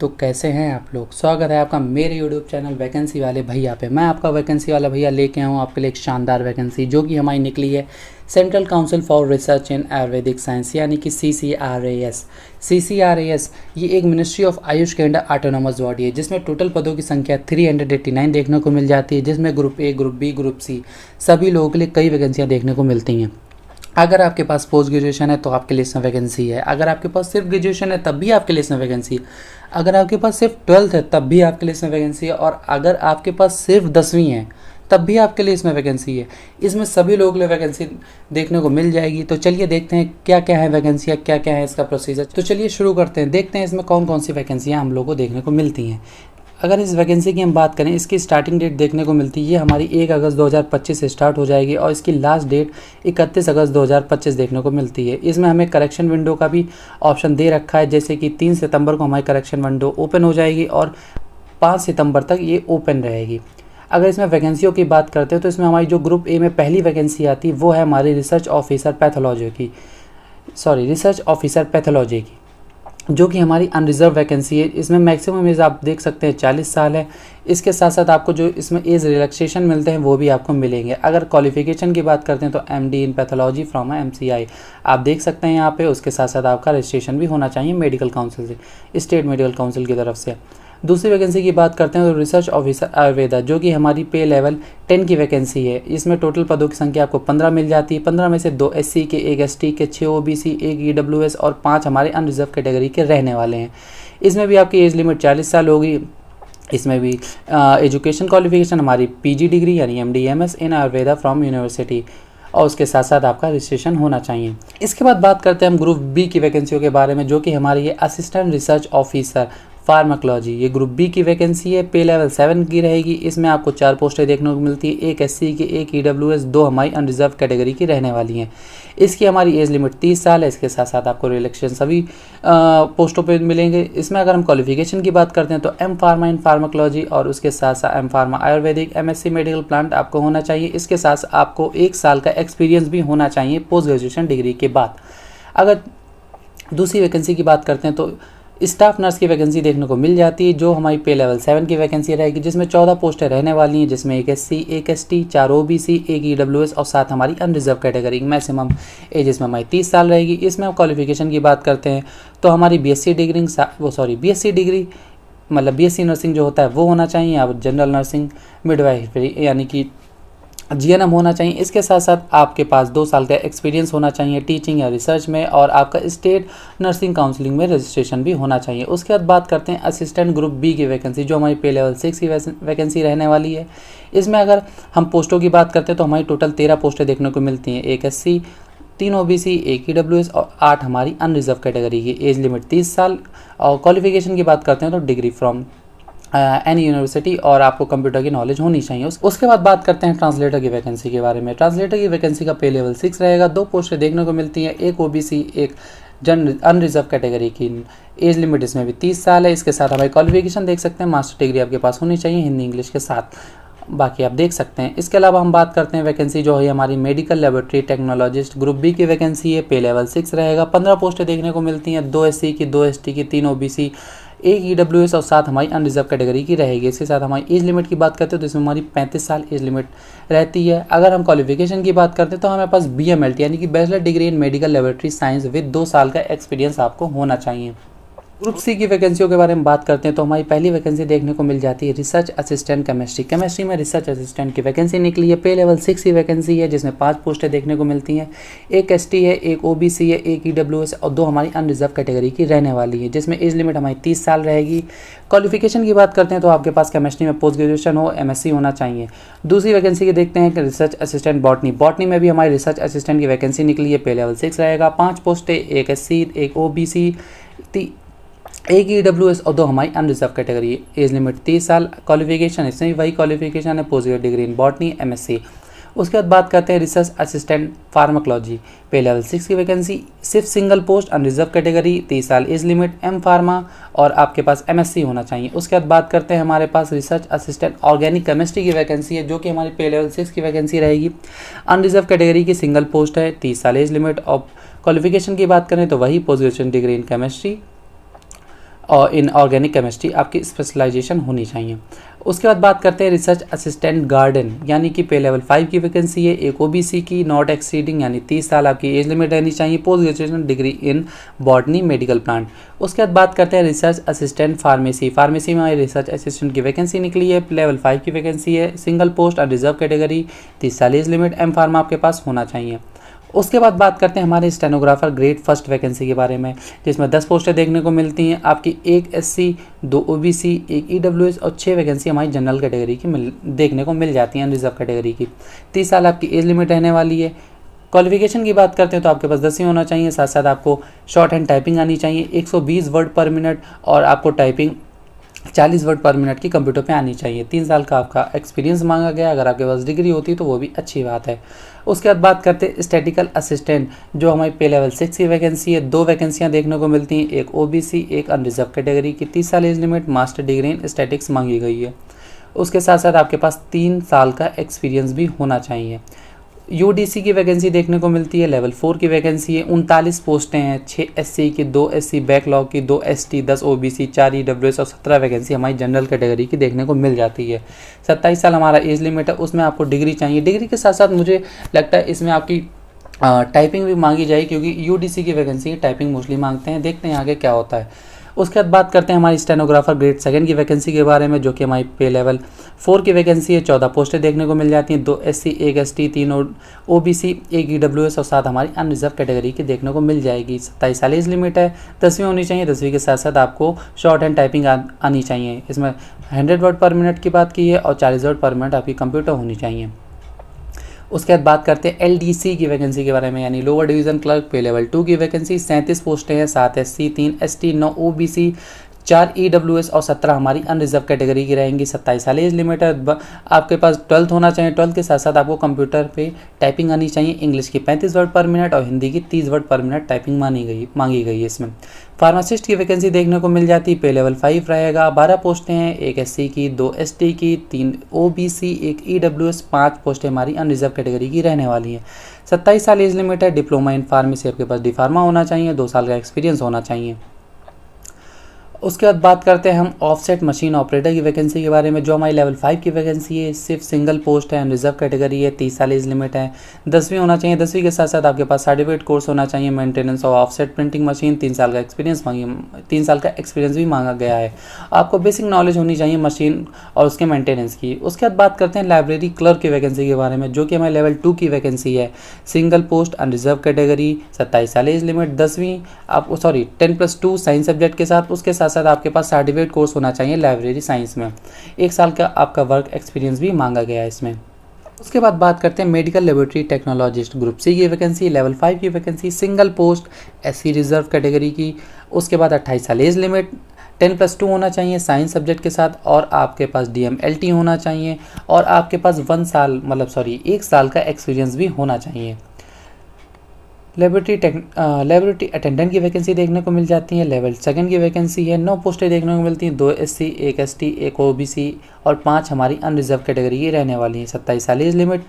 तो कैसे हैं आप लोग। स्वागत है आपका मेरे यूट्यूब चैनल वैकेंसी वाले भैया पे। मैं आपका वैकेंसी वाला भैया लेके आया हूँ आपके लिए एक शानदार वैकेंसी जो कि हमारी निकली है central council for research in Ayurvedic science यानी कि CCRAS। CCRAS ये एक मिनिस्ट्री ऑफ आयुष के अंडर ऑटोनोमस बॉडी है जिसमें टोटल पदों की संख्या 389 देखने को मिल जाती है, जिसमें group A, group B, group C सभी लोगों के लिए कई वैकेंसियाँ देखने को मिलती हैं। अगर आपके पास पोस्ट ग्रेजुएशन है तो आपके लिए इसमें वैकेंसी है। अगर आपके पास सिर्फ ग्रेजुएशन है तब भी आपके लिए इसमें वैकेंसी है। अगर आपके पास सिर्फ 12th है तब भी आपके लिए इसमें वैकेंसी है। और अगर आपके पास सिर्फ 10वीं है तब भी आपके लिए इसमें वैकेंसी है। इसमें सभी लोगों के लिए वैकेंसी देखने को मिल जाएगी। तो चलिए देखते हैं क्या क्या है वैकेंसियाँ, क्या क्या है इसका प्रोसीजर। तो चलिए शुरू करते हैं, देखते हैं इसमें कौन कौन सी वैकेंसियाँ हम लोग को देखने को मिलती हैं। अगर इस वैकेंसी की हम बात करें, इसकी स्टार्टिंग डेट देखने को मिलती है ये हमारी 1 अगस्त 2025 से स्टार्ट हो जाएगी और इसकी लास्ट डेट 31 अगस्त 2025 देखने को मिलती है। इसमें हमें करेक्शन विंडो का भी ऑप्शन दे रखा है, जैसे कि 3 सितंबर को हमारी करेक्शन विंडो ओपन हो जाएगी और 5 सितंबर तक ये ओपन रहेगी। अगर इसमें वैकेंसियों की बात करते हैं तो इसमें हमारी जो ग्रुप ए में पहली वैकेंसी आती है वो है हमारी रिसर्च ऑफिसर पैथोलॉजी की, जो कि हमारी अनरिजर्व वैकेंसी है। इसमें मैक्सिमम एज आप देख सकते हैं 40 साल है। इसके साथ साथ आपको जो इसमें एज रिलैक्सेशन मिलते हैं वो भी आपको मिलेंगे। अगर क्वालिफिकेशन की बात करते हैं तो MD in pathology from MCI आप देख सकते हैं यहाँ पे। उसके साथ साथ आपका रजिस्ट्रेशन भी होना चाहिए मेडिकल काउंसिल से, स्टेट मेडिकल काउंसिल की तरफ से। दूसरी वैकेंसी की बात करते हैं तो रिसर्च ऑफिसर आयुर्वेदा, जो कि हमारी पे लेवल 10 की वैकेंसी है। इसमें टोटल पदों की संख्या आपको 15 मिल जाती है। 15 में से 2 SC के, 1 ST के, 6 OBC, 1 EWS और 5 हमारे अनरिजर्व कैटेगरी के रहने वाले हैं। इसमें भी आपकी एज लिमिट 40 साल होगी। इसमें भी एजुकेशन क्वालिफिकेशन हमारी PG डिग्री यानी MD MS in Ayurveda from university और उसके साथ साथ आपका रजिस्ट्रेशन होना चाहिए। इसके बाद बात करते हैं हम ग्रुप बी की वैकेंसियों के बारे में, जो कि हमारी ये असिस्टेंट रिसर्च ऑफिसर फार्माकोलॉजी, ये ग्रुप बी की वैकेंसी है। पे लेवल 7 की रहेगी। इसमें आपको 4 पोस्टें देखने को मिलती है, 1 SC की, 1 EWS, 2 हमारी अनरिजर्व कैटेगरी की रहने वाली हैं। इसकी हमारी एज लिमिट 30 साल है। इसके साथ साथ आपको रिलैक्सेशन सभी पोस्टों पे मिलेंगे। इसमें अगर हम क्वालिफिकेशन की बात करते हैं तो M Pharma इन फार्माकोलॉजी और उसके साथ साथ M Pharma Ayurvedic, MSc medical plant आपको होना चाहिए। इसके साथ साथ आपको 1 साल का एक्सपीरियंस भी होना चाहिए पोस्ट ग्रेजुएशन डिग्री के बाद। अगर दूसरी वैकेंसी की बात करते हैं तो स्टाफ नर्स की वैकेंसी देखने को मिल जाती है, जो हमारी पे लेवल 7 की वैकेंसी रहेगी, जिसमें 14 पोस्टें रहने वाली हैं, जिसमें 1 SC, 1 ST, 4 OBC, 1 EWS और 7 हमारी अनरिजर्व कैटेगरी। मैक्सिमम एज इसमें हमारी 30 साल रहेगी। इसमें हम क्वालिफिकेशन की बात करते हैं तो हमारी BSc डिग्री मतलब BSc नर्सिंग जो होता है वो होना चाहिए, या जनरल नर्सिंग, मिडवाइफरी यानी कि GNM होना चाहिए। इसके साथ साथ आपके पास 2 साल का एक्सपीरियंस होना चाहिए टीचिंग या रिसर्च में, और आपका स्टेट नर्सिंग काउंसलिंग में रजिस्ट्रेशन भी होना चाहिए। उसके बाद बात करते हैं असिस्टेंट ग्रुप बी की वैकेंसी, जो हमारी पे लेवल 6 की वैकेंसी रहने वाली है। इसमें अगर हम पोस्टों की बात करते हैं तो हमारी टोटल 13 पोस्टें देखने को मिलती हैं, 1 SC, 3 OBC, 1 EWS और 8 हमारी अनरिजर्व कैटेगरी की। एज लिमिट 30 साल। और क्वालिफिकेशन की बात करते हैं तो डिग्री फ्रॉम एनी यूनिवर्सिटी और आपको कंप्यूटर की नॉलेज होनी चाहिए। उसके बाद बात करते हैं ट्रांसलेटर की वैकेंसी के बारे में। ट्रांसलेटर की वैकेंसी का पे लेवल 6 रहेगा। 2 पोस्टें देखने को मिलती हैं, 1 OBC, 1 अनरिजर्व कैटेगरी की। एज लिमिट इसमें भी 30 साल है। इसके साथ हमारी क्वालिफिकेशन देख सकते हैं, मास्टर डिग्री आपके पास होनी चाहिए हिंदी इंग्लिश के साथ, बाकी आप देख सकते हैं। इसके अलावा हम बात करते हैं वैकेंसी जो है हमारी medical laboratory technologist, group B की वैकेंसी है। पे लेवल 6 रहेगा। 15 पोस्टें देखने को मिलती हैं, 2 SC की, 2 ST की, 3 OBC, 1 EWS और 7 हमारी अनरिजर्व कैटेगरी की रहेगी। इसके साथ हमारी एज लिमिट की बात करते हैं तो इसमें हमारी 35 साल एज लिमिट रहती है। अगर हम क्वालिफिकेशन की बात करते हैं तो हमारे पास BMLT यानी कि bachelor degree in medical laboratory science with 2 साल का एक्सपीरियंस आपको होना चाहिए। ग्रुप सी की वैकेंसियों के बारे में बात करते हैं तो हमारी पहली वैकेंसी देखने को मिल जाती है रिसर्च असिस्टेंट केमिस्ट्री में रिसर्च असिस्टेंट की वैकेंसी निकली है। पे लेवल 6 की वैकेंसी है, जिसमें 5 पोस्टें देखने को मिलती हैं, 1 ST है, 1 OBC है, 1 EWS और 2 हमारी अनरिजर्व कैटेगरी की रहने वाली है, जिसमें एज लिमिट हमारी 30 साल रहेगी। क्वालिफिकेशन की बात करते हैं तो आपके पास केमिस्ट्री में पोस्ट ग्रेजुएशन हो, MSc होना चाहिए। दूसरी वैकेंसी की देखते हैं कि रिसर्च असिस्टेंट बॉटनी में भी हमारी रिसर्च असिस्टेंट की वैकेंसी निकली है। पे लेवल 6 रहेगा। 5 पोस्टें, 1 SC, 1 OBC, 1 EWS और 2 हमारी अनरिजर्व कैटेगरी। एज लिमिट 30 साल। क्वालिफिकेशन इसमें भी वही क्वालिफिकेशन है, post graduate degree in botany MSc। उसके बाद बात करते हैं रिसर्च असिस्टेंट फार्माकोलॉजी। पे लेवल 6 की वैकेंसी, सिर्फ सिंगल पोस्ट, अनरिजर्व कैटेगरी, 30 साल एज लिमिट, M Pharma और आपके पास MSc होना चाहिए। उसके बाद बात करते हैं हमारे पास रिसर्च असिस्टेंट ऑर्गेनिक केमिस्ट्री की वैकेंसी है, जो कि हमारी पे लेवल 6 की वैकेंसी रहेगी। अनरिजर्व कैटेगरी की सिंगल पोस्ट है, 30 साल एज लिमिट। और क्वालिफिकेशन की बात करें तो वही post graduation degree in chemistry और इन ऑर्गेनिक केमिस्ट्री आपकी स्पेशलाइजेशन होनी चाहिए। उसके बाद बात करते हैं रिसर्च असिस्टेंट गार्डन, यानी कि पे लेवल 5 की वैकेंसी है, एक ओबीसी की, नॉट एक्सीडिंग यानी 30 साल आपकी एज लिमिट रहनी चाहिए, post graduation degree in botany medical plant. उसके बाद बात करते हैं रिसर्च असिस्टेंट फार्मेसी। फार्मेसी में हमारी रिसर्च असिस्टेंट की वैकेंसी निकली है, लेवल 5 की वैकेंसी है, सिंगल पोस्ट और रिजर्व कैटेगरी, 30 साल एज लिमिट, एम फार्मा आपके पास होना चाहिए। उसके बाद बात करते हैं हमारे स्टेनोग्राफर ग्रेड फर्स्ट वैकेंसी के बारे में, जिसमें 10 पोस्टें देखने को मिलती हैं आपकी, एक एससी, 2 ओबीसी, एक ईडब्ल्यूएस और 6 वैकेंसी हमारी जनरल कैटेगरी की देखने को मिल जाती हैं, रिजर्व कैटेगरी की। 30 साल आपकी एज लिमिट रहने वाली है। क्वालिफिकेशन की बात करते हैं तो आपके पास 10वीं होना चाहिए, साथ साथ आपको शॉर्ट हैंड टाइपिंग आनी चाहिए 120 वर्ड पर मिनट, और आपको टाइपिंग 40 वर्ड पर मिनट की कंप्यूटर पे आनी चाहिए। 3 साल का आपका एक्सपीरियंस मांगा गया, अगर आपके पास डिग्री होती तो वो भी अच्छी बात है। उसके बाद बात करते हैं स्टैटिकल असिस्टेंट, जो हमारी पे लेवल 6 की वैकेंसी है। 2 वैकेंसियां देखने को मिलती हैं, एक ओबीसी, एक अनरिजर्व कैटेगरी की, 30 साल age limit, master degree in statics मांगी गई है। उसके साथ साथ आपके पास 3 साल का एक्सपीरियंस भी होना चाहिए। यूडीसी की वैकेंसी देखने को मिलती है, लेवल 4 की वैकेंसी है, 39 पोस्टें हैं, 6 एससी की, 2 एससी बैकलॉग की, 2 एसटी, 10 ओबीसी, 4 ईडब्ल्यूएस और 17 वैकेंसी हमारी जनरल कैटेगरी की देखने को मिल जाती है। 27 साल हमारा एज लिमिट है, उसमें आपको डिग्री चाहिए। डिग्री के साथ साथ मुझे लगता है इसमें आपकी टाइपिंग भी मांगी जाएगी, क्योंकि यूडीसी की वैकेंसी टाइपिंग मोस्टली मांगते हैं। देखते हैं आगे क्या होता है। उसके बाद बात करते हैं हमारी स्टेनोग्राफर ग्रेड सेकंड की वैकेंसी के बारे में, जो कि हमारी पे लेवल 4 की वैकेंसी है। 14 पोस्टें देखने को मिल जाती हैं, 2 एससी, 1 एसटी, 3 ओबीसी, 1 ईडब्ल्यूएस और 7 हमारी अनरिजर्व कैटेगरी की देखने को मिल जाएगी। 27 साल एज लिमिट है, 10वीं होनी चाहिए, 10वीं के साथ साथ आपको शॉर्ट हैंड टाइपिंग आनी चाहिए। इसमें 100 वर्ड पर मिनट की बात की है और 40 वर्ड पर मिनट आपकी कंप्यूटर होनी चाहिए। उसके बाद बात करते हैं एलडीसी की वैकेंसी के बारे में, यानी लोअर डिवीजन क्लर्क, पे लेवल 2 की वैकेंसी। 37 पोस्टें हैं, 7 एससी, 3 एसटी, 9 ओबीसी, 4 ईडब्ल्यूएस और 17 हमारी अनरिजर्व कैटेगरी की रहेंगी। 27 साल एज लिमिट है। आपके पास 12th होना चाहिए, 12th के साथ साथ आपको कंप्यूटर पे टाइपिंग आनी चाहिए। इंग्लिश की 35 वर्ड पर मिनट और हिंदी की 30 वर्ड पर मिनट टाइपिंग मांगी गई है इसमें। फार्मासिस्ट की वैकेंसी देखने को मिल जाती है, पे लेवल 5 रहेगा। 12 पोस्टें हैं, 1 एससी की, 2 एसटी की, 3 ओबीसी, 1 ईडब्ल्यूएस, 5 पोस्टें हमारी अनरिजर्व कैटेगरी की रहने वाली हैं। 27 साल एज लिमिट है। डिप्लोमा इन फार्मेसी आपके पास डी फार्मा होना चाहिए, 2 साल का एक्सपीरियंस होना चाहिए। उसके बाद बात करते हैं हम ऑफसेट मशीन ऑपरेटर की वैकेंसी के बारे में, जो हमारी लेवल 5 की वैकेंसी है। सिर्फ सिंगल पोस्ट है, रिजर्व कैटेगरी है, 30 साल एज लिमिट है, 10वीं होना चाहिए। 10वीं के साथ साथ आपके पास सर्टिफिकेट कोर्स होना चाहिए, मेंटेनेंस और ऑफसेट प्रिंटिंग मशीन। 3 साल का एक्सपीरियंस भी मांगा गया है। आपको बेसिक नॉलेज होनी चाहिए मशीन और उसके मेंटेनेंस की। उसके बाद बात करते हैं लाइब्रेरी क्लर्क की वैकेंसी के बारे में, जो कि हमारी लेवल 2 की वैकेंसी है। सिंगल पोस्ट, अनरिजर्व कैटेगरी, 27 साल एज लिमिट, 10+2 साइंस सब्जेक्ट के साथ। उसके साथ साथ आपके पास सर्टिफिकेट कोर्स होना चाहिए लाइब्रेरी साइंस में। 1 साल का आपका वर्क एक्सपीरियंस भी मांगा गया है इसमें। उसके बाद बात करते हैं medical laboratory technologist, group C की वैकेंसी, लेवल 5 की vacancy, single post, SC reserve category की। उसके बाद 28 साल एज लिमिट, 10+2 होना चाहिए साइंस सब्जेक्ट के साथ, और आपके पास DMLT होना चाहिए, और आपके पास 1 साल का एक्सपीरियंस भी होना चाहिए। लेबोरेटरी अटेंडेंट की वैकेंसी देखने को मिल जाती है, लेवल 2 की वैकेंसी है। 9 पोस्टें देखने को मिलती हैं, 2 एससी, 1 एसटी, 1 ओबीसी और 5 हमारी अनरिजर्व कैटेगरी की रहने वाली हैं। 27 साल एज लिमिट,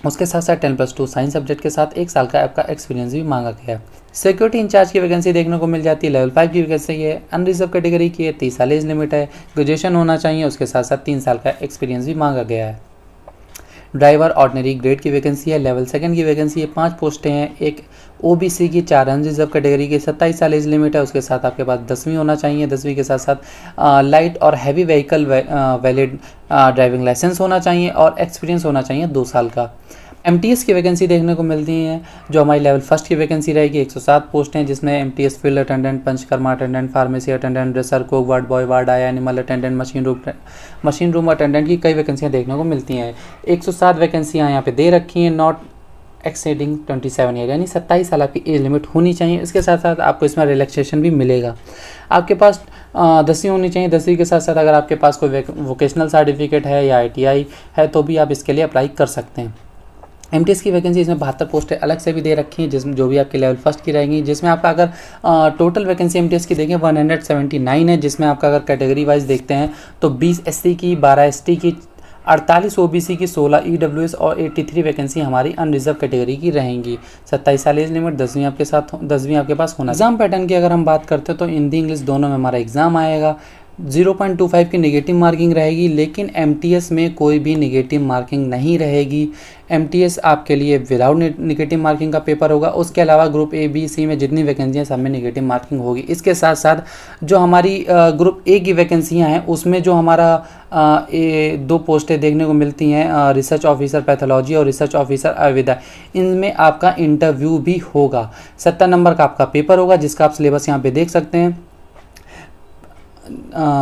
उसके साथ साथ 10+2 साइंस सब्जेक्ट के साथ 1 साल का आपका एक्सपीरियंस भी मांगा गया है। सिक्योरिटी इंचार्ज की वैकेंसी देखने को मिल जाती है, लेवल 5 की वैकेंसी है, अनरिजर्व कैटेगरी की है, 30 साल एज लिमिट है, ग्रेजुएशन होना चाहिए, उसके साथ साथ 3 साल का एक्सपीरियंस भी मांगा गया है। ड्राइवर ऑर्डिनरी ग्रेड की वैकेंसी है, लेवल 2 की वैकेंसी है, 5 पोस्टें हैं, 1 ओबीसी की, 4 अनरिजर्व कैटेगरी की, 27 साल एज लिमिट है। उसके साथ आपके पास 10वीं होना चाहिए, 10वीं के साथ साथ लाइट और heavy vehicle valid driving licence होना चाहिए, और एक्सपीरियंस होना चाहिए 2 साल का। MTS की वैकेंसी देखने को मिलती है, जो हमारी लेवल 1 की वैकेंसी रहेगी। 107 पोस्टें हैं, जिसमें MTS field attendant, Panchakarma attendant, pharmacy attendant, dresser, cook, ward boy, ward आया, animal attendant, machine room attendant की कई वैकेंसियां देखने को मिलती हैं। 107 वैकेंसियाँ यहाँ पे दे रखी हैं, नॉट एक्सेडिंग 27 ईयर, यानी 27 साल आपकी एज लिमिट होनी चाहिए। इसके साथ साथ आपको इसमें रिलैक्सेशन भी मिलेगा। आपके पास 10वीं होनी चाहिए, 10वीं के साथ साथ अगर आपके पास कोई वोकेशनल सर्टिफिकेट है या ITI है तो भी आप इसके लिए अप्लाई कर सकते हैं। MTS की वैकेंसी इसमें 72 पोस्टें अलग से भी दे रखी हैं, जिसमें जो भी आपके लेवल 1 की रहेंगी, जिसमें आपका अगर टोटल वैकेंसी MTS की देखें 179 है, जिसमें आपका अगर कैटेगरी वाइज देखते हैं तो 20 SC की, 12 ST की, 48 ओबीसी की, 16 ईडब्ल्यूएस और 83 वैकेंसी हमारी अनरिजर्व कैटेगरी की रहेंगी। 27 साल एज लिमिट, 10वीं आपके पास होना। एग्जाम पैटर्न की अगर हम बात करते हैं तो हिंदी इंग्लिश दोनों में हमारा एग्जाम आएगा। 0.25 की नेगेटिव मार्किंग रहेगी, लेकिन एमटीएस में कोई भी नेगेटिव मार्किंग नहीं रहेगी। एमटीएस आपके लिए विदाउट नेगेटिव मार्किंग का पेपर होगा। उसके अलावा ग्रुप ए बी सी में जितनी वैकेंसियाँ सब में नेगेटिव मार्किंग होगी। इसके साथ साथ जो हमारी ग्रुप ए की वैकेंसियाँ हैं उसमें जो हमारा 2 पोस्टें देखने को मिलती हैं, रिसर्च ऑफिसर पैथोलॉजी और रिसर्च ऑफिसर आयुर्वेदा, इनमें आपका इंटरव्यू भी होगा। 70 नंबर का आपका पेपर होगा, जिसका आप सिलेबस यहाँ पे देख सकते हैं,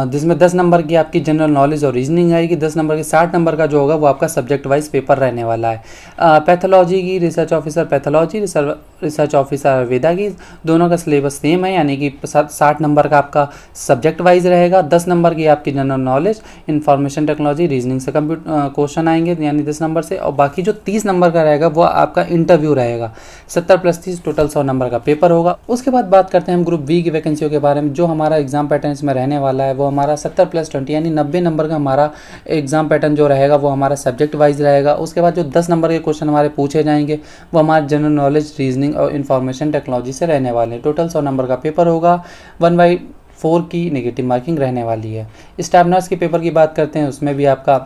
जिसमें 10 नंबर की आपकी जनरल नॉलेज और रीजनिंग आएगी। 10 नंबर के 60 नंबर का जो होगा वो आपका सब्जेक्ट वाइज पेपर रहने वाला है। पैथोलॉजी की research officer pathology, research officer Veda की, दोनों का सिलेबस सेम है, यानी कि 60 नंबर का आपका सब्जेक्ट वाइज रहेगा। 10 नंबर की आपकी general knowledge, information technology, reasoning से क्वेश्चन आएंगे यानी 10 नंबर से, और बाकी जो 30 नंबर का रहेगा वो आपका इंटरव्यू रहेगा। 70 + 30 टोटल 100 नंबर का पेपर होगा। उसके बाद बात करते हैं हम ग्रुप बी की वैकेंसियों के बारे में। जो हमारा एग्जाम पैटर्न इसमें रहने वाला है वो हमारा 70 + 20 यानी 90 नंबर का हमारा एग्जाम पैटर्न जो रहेगा वो हमारा सब्जेक्ट वाइज रहेगा। उसके बाद जो 10 नंबर के क्वेश्चन हमारे पूछे जाएंगे वो हमारे जनरल नॉलेज, रीजनिंग और इंफॉर्मेशन टेक्नोलॉजी से रहने वाले हैं। टोटल 100 नंबर का पेपर होगा। 1/4 की नेगेटिव मार्किंग रहने वाली है। स्टाफ नर्स के पेपर की बात करते हैं, उसमें भी आपका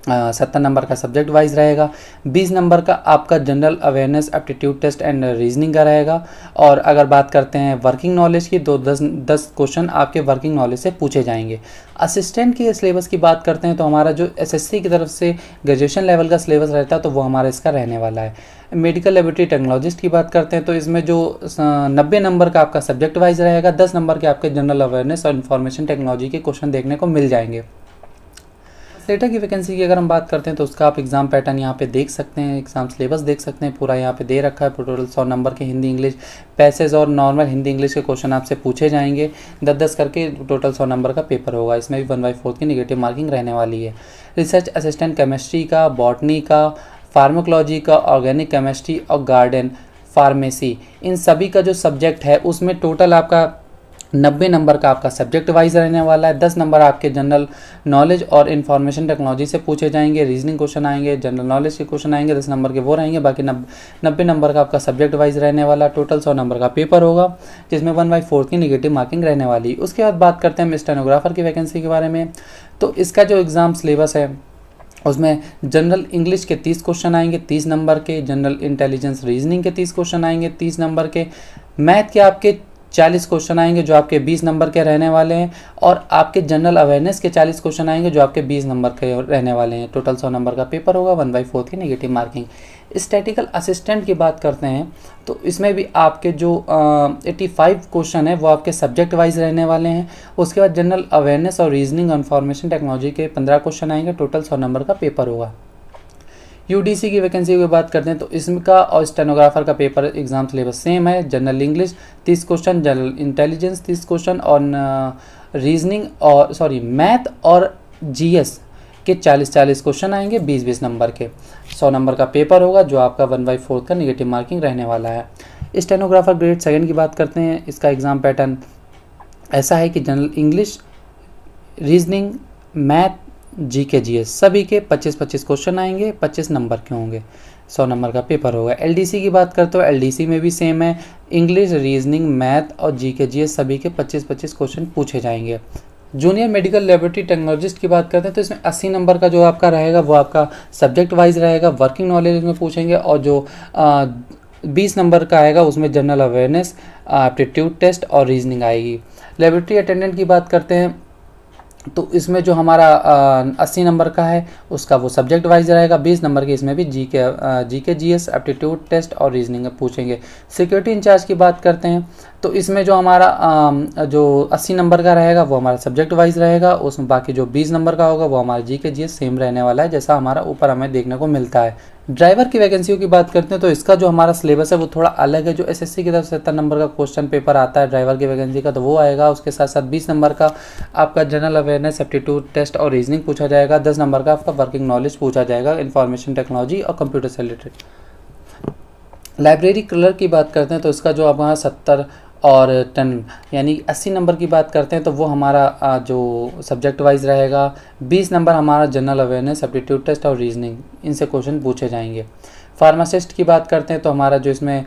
70 नंबर का सब्जेक्ट वाइज रहेगा। 20 नंबर का आपका general awareness, aptitude test and reasoning का रहेगा। और अगर बात करते हैं वर्किंग नॉलेज की तो 10 क्वेश्चन आपके वर्किंग नॉलेज से पूछे जाएंगे। असिस्टेंट के सिलेबस की बात करते हैं तो हमारा जो एसएससी की तरफ से ग्रेजुएशन लेवल का सिलेबस रहता है तो वो हमारा इसका रहने वाला है। मेडिकल लेबोरेटरी टेक्नोलॉजिस्ट की बात करते हैं तो इसमें जो 90 नंबर का आपका सब्जेक्ट वाइज रहेगा, 10 नंबर के आपके जनरल अवेयरनेस और इन्फॉर्मेशन टेक्नोलॉजी के क्वेश्चन देखने को मिल जाएंगे। ट्रांसलेटर की वैकेंसी की अगर हम बात करते हैं तो उसका आप एग्जाम पैटर्न यहाँ पे देख सकते हैं, एग्जाम सिलेबस देख सकते हैं, पूरा यहाँ पे दे रखा है। टोटल 100 नंबर के हिंदी इंग्लिश पैसेज और नॉर्मल हिंदी इंग्लिश के क्वेश्चन आपसे पूछे जाएंगे। 10-10 करके टोटल 100 नंबर का पेपर होगा। इसमें भी 1/4 की नेगेटिव मार्किंग रहने वाली है। रिसर्च असिस्टेंट केमिस्ट्री का, बॉटनी का, फार्माकोलॉजी का, ऑर्गेनिक केमिस्ट्री और गार्डन फार्मेसी, इन सभी का जो सब्जेक्ट है उसमें टोटल आपका 90 नंबर का आपका सब्जेक्ट वाइज रहने वाला है। 10 नंबर आपके जनरल नॉलेज और इन्फॉर्मेशन टेक्नोलॉजी से पूछे जाएंगे। रीजनिंग क्वेश्चन आएंगे, जनरल नॉलेज के क्वेश्चन आएंगे, 10 नंबर के वो रहेंगे। बाकी 90 नंबर का आपका सब्जेक्ट वाइज रहने वाला। टोटल 100 नंबर का पेपर होगा, जिसमें 1/4 की नेगेटिव मार्किंग रहने वाली। उसके बाद बात करते हैं हम स्टेनोग्राफर की वैकेंसी के बारे में। तो इसका जो एग्ज़ाम सिलेबस है उसमें जनरल इंग्लिश के 30 क्वेश्चन आएंगे 30 नंबर के, जनरल इंटेलिजेंस रीजनिंग के 30 क्वेश्चन आएंगे 30 नंबर के, मैथ के आपके 40 क्वेश्चन आएंगे जो आपके 20 नंबर के रहने वाले हैं, और आपके जनरल अवेयरनेस के 40 क्वेश्चन आएंगे जो आपके 20 नंबर के रहने वाले हैं। टोटल 100 नंबर का पेपर होगा, 1/4 की नेगेटिव मार्किंग। स्टैटिकल असिस्टेंट की बात करते हैं तो इसमें भी आपके जो 85 क्वेश्चन है वो आपके सब्जेक्ट वाइज रहने वाले हैं। उसके बाद जनरल अवेयरनेस और रीजनिंग और इन्फॉर्मेशन टेक्नोलॉजी के 15 क्वेश्चन आएंगे। टोटल 100 नंबर का पेपर होगा। यूडीसी की वैकेंसी की बात करते हैं तो इसका और स्टेनोग्राफर का पेपर एग्जाम सिलेबस सेम है। General English 30 question, general intelligence 30 question और रीजनिंग और मैथ और जीएस के 40-40 क्वेश्चन आएंगे 20-20 नंबर के। 100 नंबर का पेपर होगा जो आपका 1/4 का नेगेटिव मार्किंग रहने वाला है। स्टेनोग्राफर ग्रेड 2 की बात करते हैं। इसका एग्ज़ाम पैटर्न ऐसा है कि general English, reasoning, math, GK GS सभी के 25-25 क्वेश्चन आएंगे, 25 नंबर के होंगे। 100 नंबर का पेपर होगा। एलडीसी की बात करते हो, एलडीसी में भी सेम है। इंग्लिश, रीजनिंग, मैथ और जीके जीएस सभी के 25-25 क्वेश्चन पूछे जाएंगे। जूनियर मेडिकल लेबोरेटरी टेक्नोलॉजिस्ट की बात करते हैं तो इसमें 80 नंबर का जो आपका रहेगा वो आपका सब्जेक्ट वाइज रहेगा। वर्किंग नॉलेज में पूछेंगे, और जो 20 नंबर का आएगा उसमें जनरल अवेयरनेस, एप्टीट्यूड टेस्ट और रीजनिंग आएगी। लेबोरेटरी अटेंडेंट की बात करते हैं तो इसमें जो हमारा 80 नंबर का है उसका वो सब्जेक्ट वाइज रहेगा। 20 नंबर के इसमें भी जीके जीएस, एप्टीट्यूड टेस्ट और रीजनिंग पूछेंगे। सिक्योरिटी इंचार्ज की बात करते हैं तो इसमें जो हमारा जो 80 नंबर का रहेगा वो हमारा सब्जेक्ट वाइज रहेगा। उसमें बाकी जो 20 नंबर का होगा वो हमारा जीके जीएस सेम रहने वाला है, जैसा हमारा ऊपर हमें देखने को मिलता है। ड्राइवर की वैकेंसियों की बात करते हैं तो इसका जो हमारा सिलेबस है वो थोड़ा अलग है। जो एसएससी की तरफ 70 नंबर का क्वेश्चन पेपर आता है ड्राइवर की वैकेंसी का तो वो आएगा। उसके साथ साथ 20 नंबर का आपका जनरल अवेयरनेस, एप्टीट्यूड टेस्ट और रीजनिंग पूछा जाएगा। 10 नंबर का आपका वर्किंग नॉलेज पूछा जाएगा, इन्फॉर्मेशन टेक्नोलॉजी और कंप्यूटर से रिलेटेड। लाइब्रेरी क्लर्क की बात करते हैं तो इसका जो हमारा 70 और 10 यानी 80 नंबर की बात करते हैं तो वो हमारा जो सब्जेक्ट वाइज रहेगा। 20 नंबर हमारा जनरल अवेयरनेस, एप्टीट्यूड टेस्ट और रीजनिंग, इनसे क्वेश्चन पूछे जाएंगे। फार्मासिस्ट की बात करते हैं तो हमारा जो इसमें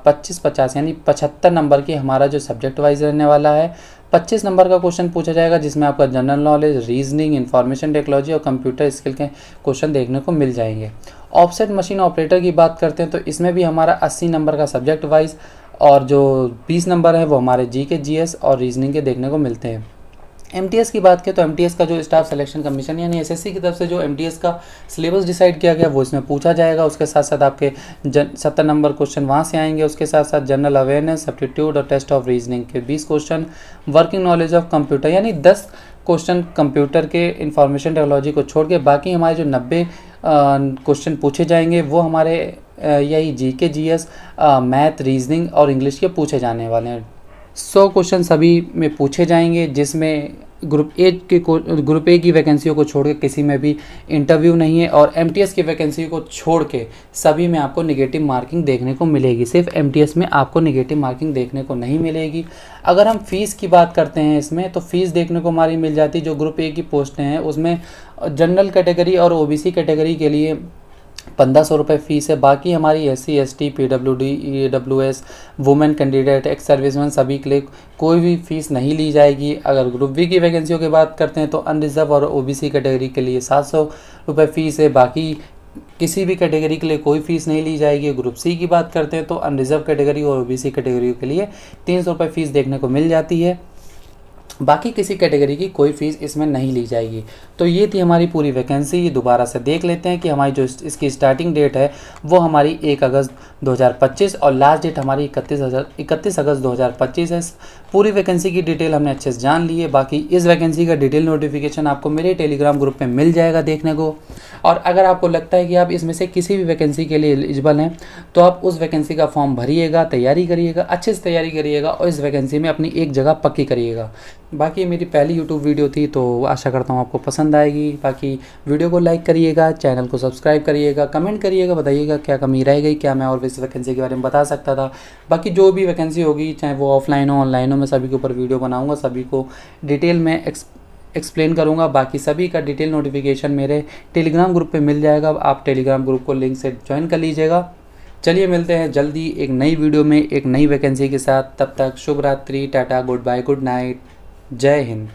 25-50 यानी 75 नंबर की हमारा जो सब्जेक्ट वाइज रहने वाला है। 25 नंबर का क्वेश्चन पूछा जाएगा जिसमें आपका general knowledge, reasoning, information technology और कंप्यूटर स्किल के क्वेश्चन देखने को मिल जाएंगे। ऑफसेट मशीन ऑपरेटर की बात करते हैं तो इसमें भी हमारा 80 नंबर का सब्जेक्ट वाइज और जो 20 नंबर है वो हमारे जीके, जीएस और रीजनिंग के देखने को मिलते हैं। एमटीएस की बात करें तो एमटीएस का जो स्टाफ सिलेक्शन कमीशन यानी एसएससी की तरफ से जो एमटीएस का सिलेबस डिसाइड किया गया वो इसमें पूछा जाएगा। उसके साथ साथ आपके 70 नंबर क्वेश्चन वहाँ से आएंगे। उसके साथ साथ जनरल अवेयरनेस, एप्टीट्यूड और टेस्ट ऑफ रीजनिंग के 20 question, working knowledge of computer यानी 10 क्वेश्चन कंप्यूटर के इंफॉर्मेशन टेक्नोलॉजी को छोड़ के बाकी हमारे जो 90 क्वेश्चन पूछे जाएंगे वो हमारे यही जीके, जीएस, मैथ, रीजनिंग और इंग्लिश के पूछे जाने वाले हैं। 100 क्वेश्चन सभी में पूछे जाएंगे जिसमें ग्रुप ए की वैकेंसियों को छोड़ के किसी में भी इंटरव्यू नहीं है और एमटीएस की वैकेंसी को छोड़ के सभी में आपको नेगेटिव मार्किंग देखने को मिलेगी। सिर्फ एमटीएस में आपको नेगेटिव मार्किंग देखने को नहीं मिलेगी। अगर हम फीस की बात करते हैं इसमें तो फीस देखने को हमारी मिल जाती है। जो ग्रुप ए की पोस्टें हैं उसमें जनरल कैटेगरी और ओबीसी कैटेगरी के लिए 1500 रुपये फ़ीस है। बाकी हमारी SC, ST, PWD, EWS, women candidate, ex serviceman सभी के लिए कोई भी फ़ीस नहीं ली जाएगी। अगर ग्रुप बी की वैकेंसियों की बात करते हैं तो अनरिजर्व और ओबीसी कैटेगरी के लिए 700 रुपये फ़ीस है। बाकी किसी भी कैटेगरी के लिए कोई फ़ीस नहीं ली जाएगी। ग्रुप सी की बात करते हैं तो अनरिजर्व कैटेगरी और ओबीसी कैटेगरी के लिए 300 रुपये फ़ीस देखने को मिल जाती है। बाकी किसी कैटेगरी की कोई फ़ीस इसमें नहीं ली जाएगी। तो ये थी हमारी पूरी वैकेंसी। दोबारा से देख लेते हैं कि हमारी जो इसकी स्टार्टिंग डेट है वो हमारी 1 अगस्त 2025 और लास्ट डेट हमारी 31 अगस्त 2025 है। पूरी वैकेंसी की डिटेल हमने अच्छे से जान ली है। बाकी इस वैकेंसी का डिटेल नोटिफिकेशन आपको मेरे टेलीग्राम ग्रुप में मिल जाएगा देखने को। और अगर आपको लगता है कि आप इसमें से किसी भी वैकेंसी के लिए एलिजिबल हैं तो आप उस वैकेंसी का फॉर्म भरिएगा, तैयारी करिएगा, अच्छे से तैयारी करिएगा और इस वैकेंसी में अपनी एक जगह पक्की करिएगा। बाकी मेरी पहली यूट्यूब वीडियो थी तो आशा करता हूँ आपको पसंद आएगी। बाकी वीडियो को लाइक करिएगा, चैनल को सब्सक्राइब करिएगा, कमेंट करिएगा, बताइएगा क्या कमी रह गई, क्या मैं और इस वैकेंसी के बारे में बता सकता था। बाकी जो भी वैकेंसी होगी चाहे वो ऑफलाइन हो ऑनलाइन हो मैं सभी के ऊपर वीडियो बनाऊँगा, सभी को डिटेल में एक्सप्लेन करूँगा। बाकी सभी का डिटेल नोटिफिकेशन मेरे टेलीग्राम ग्रुप पे मिल जाएगा। आप टेलीग्राम ग्रुप को लिंक से ज्वाइन कर लीजिएगा। चलिए मिलते हैं जल्दी एक नई वीडियो में एक नई वैकेंसी के साथ। तब तक शुभ रात्रि, tata, goodbye, good night, जय हिंद।